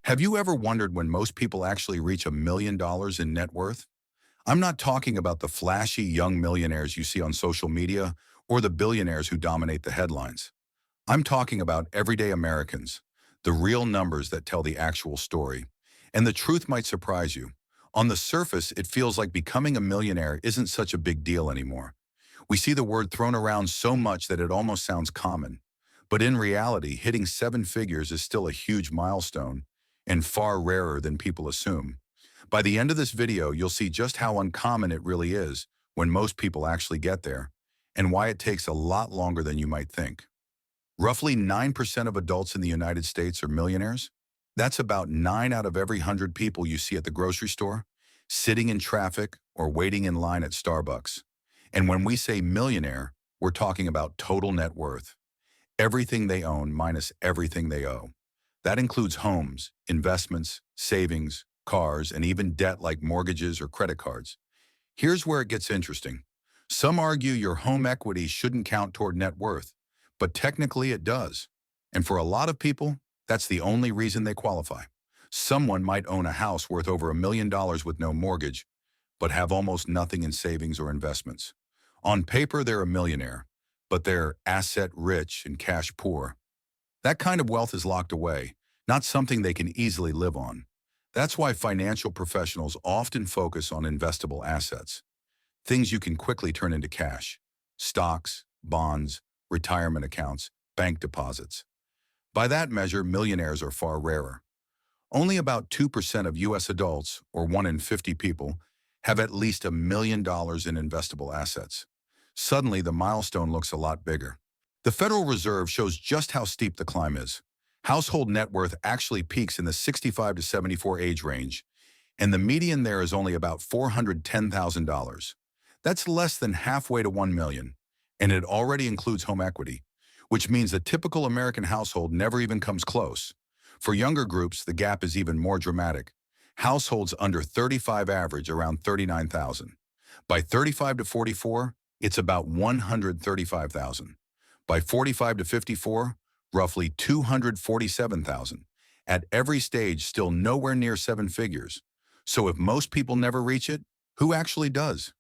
Have you ever wondered when most people actually reach $1 million in net worth? I'm not talking about the flashy young millionaires you see on social media or the billionaires who dominate the headlines. I'm talking about everyday Americans, the real numbers that tell the actual story. And the truth might surprise you. On the surface, it feels like becoming a millionaire isn't such a big deal anymore. We see the word thrown around so much that it almost sounds common. But in reality, hitting seven figures is still a huge milestone and far rarer than people assume. By the end of this video, you'll see just how uncommon it really is when most people actually get there, and why it takes a lot longer than you might think. Roughly 9% of adults in the United States are millionaires. That's about 9 out of every 100 people you see at the grocery store, sitting in traffic, or waiting in line at Starbucks. And when we say millionaire, we're talking about total net worth. Everything they own minus everything they owe. That includes homes, investments, savings, cars, and even debt like mortgages or credit cards. Here's where it gets interesting. Some argue your home equity shouldn't count toward net worth, but technically it does. And for a lot of people, that's the only reason they qualify. Someone might own a house worth over $1 million with no mortgage, but have almost nothing in savings or investments. On paper, they're a millionaire, but they're asset rich and cash poor. That kind of wealth is locked away, not something they can easily live on. That's why financial professionals often focus on investable assets, things you can quickly turn into cash: stocks, bonds, retirement accounts, bank deposits. By that measure, millionaires are far rarer. Only about 2% of U.S. adults, or 1 in 50 people, have at least $1 million in investable assets. Suddenly, the milestone looks a lot bigger. The Federal Reserve shows just how steep the climb is. Household net worth actually peaks in the 65 to 74 age range, and the median there is only about $410,000. That's less than halfway to $1 million, and it already includes home equity, which means a typical American household never even comes close. For younger groups, the gap is even more dramatic. Households under 35 average around $39,000. By 35 to 44, it's about $135,000. By 45 to 54, roughly $247,000. At every stage, still nowhere near seven figures. So if most people never reach it, who actually does?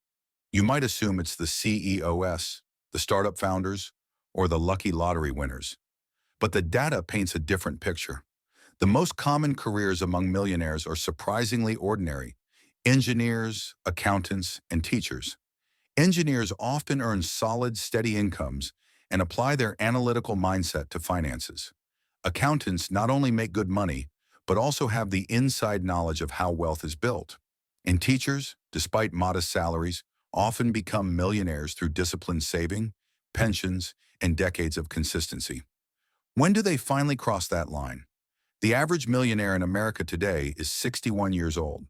You might assume it's the CEOs, the startup founders, or the lucky lottery winners. But the data paints a different picture. The most common careers among millionaires are surprisingly ordinary: engineers, accountants, and teachers. Engineers often earn solid, steady incomes and apply their analytical mindset to finances. Accountants not only make good money, but also have the inside knowledge of how wealth is built. And teachers, despite modest salaries, often become millionaires through disciplined saving, pensions, and decades of consistency. When do they finally cross that line? The average millionaire in America today is 61 years old.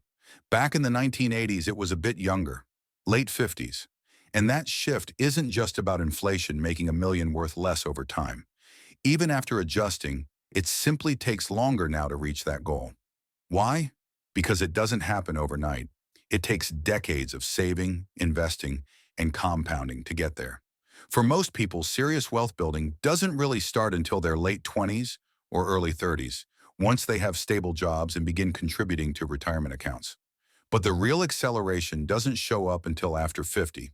Back in the 1980s, it was a bit younger, late 50s. And that shift isn't just about inflation making $1 million worth less over time. Even after adjusting, it simply takes longer now to reach that goal. Why? Because it doesn't happen overnight. It takes decades of saving, investing, and compounding to get there. For most people, serious wealth building doesn't really start until their late 20s or early 30s, once they have stable jobs and begin contributing to retirement accounts. But the real acceleration doesn't show up until after 50.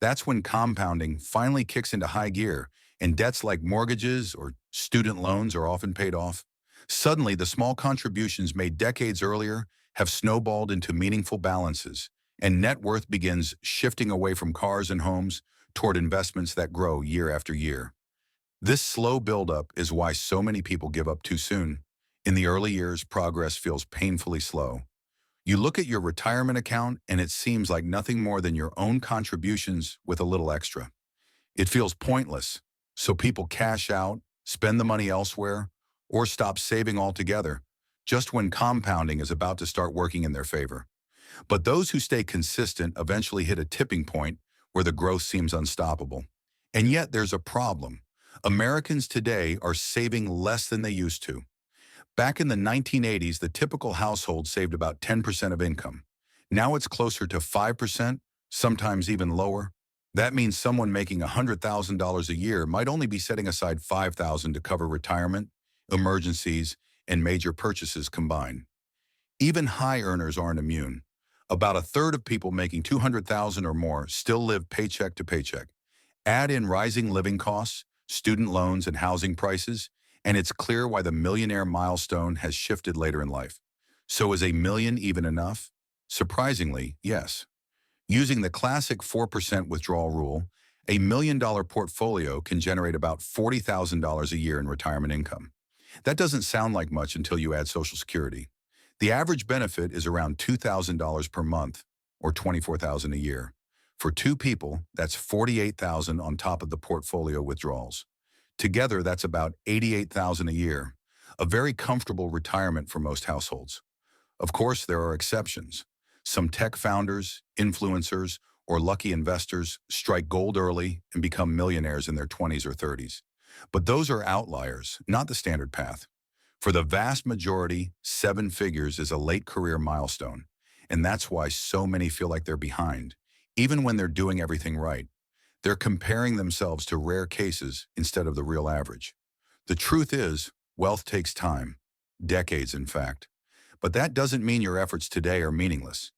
That's when compounding finally kicks into high gear, and debts like mortgages or student loans are often paid off. Suddenly, the small contributions made decades earlier have snowballed into meaningful balances, and net worth begins shifting away from cars and homes toward investments that grow year after year. This slow buildup is why so many people give up too soon. In the early years, progress feels painfully slow. You look at your retirement account and it seems like nothing more than your own contributions with a little extra. It feels pointless, so people cash out, spend the money elsewhere, or stop saving altogether, just when compounding is about to start working in their favor. But those who stay consistent eventually hit a tipping point where the growth seems unstoppable. And yet there's a problem. Americans today are saving less than they used to. Back in the 1980s, the typical household saved about 10% of income. Now it's closer to 5%, sometimes even lower. That means someone making $100,000 a year might only be setting aside $5,000 to cover retirement, emergencies, and major purchases combined. Even high earners aren't immune. About a third of people making $200,000 or more still live paycheck to paycheck. Add in rising living costs, student loans, and housing prices, and it's clear why the millionaire milestone has shifted later in life. So is a million even enough? Surprisingly, yes. Using the classic 4% withdrawal rule, a $1 million portfolio can generate about $40,000 a year in retirement income. That doesn't sound like much until you add Social Security. The average benefit is around $2,000 per month, or $24,000 a year. For two people, that's $48,000 on top of the portfolio withdrawals. Together, that's about $88,000 a year, a very comfortable retirement for most households. Of course, there are exceptions. Some tech founders, influencers, or lucky investors strike gold early and become millionaires in their 20s or 30s. But those are outliers, not the standard path. For the vast majority, 7 figures is a late career milestone, and that's why so many feel like they're behind, even when they're doing everything right. They're comparing themselves to rare cases instead of the real average. The truth is, wealth takes time, decades in fact. But that doesn't mean your efforts today are meaningless.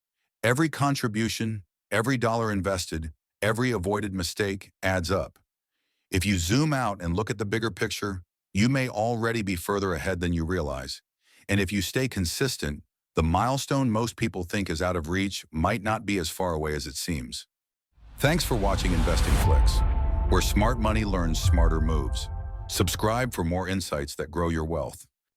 Every contribution, every dollar invested, every avoided mistake adds up. If you zoom out and look at the bigger picture, you may already be further ahead than you realize. And if you stay consistent, the milestone most people think is out of reach might not be as far away as it seems. Thanks for watching InvestingFlix, where smart money learns smarter moves. Subscribe for more insights that grow your wealth.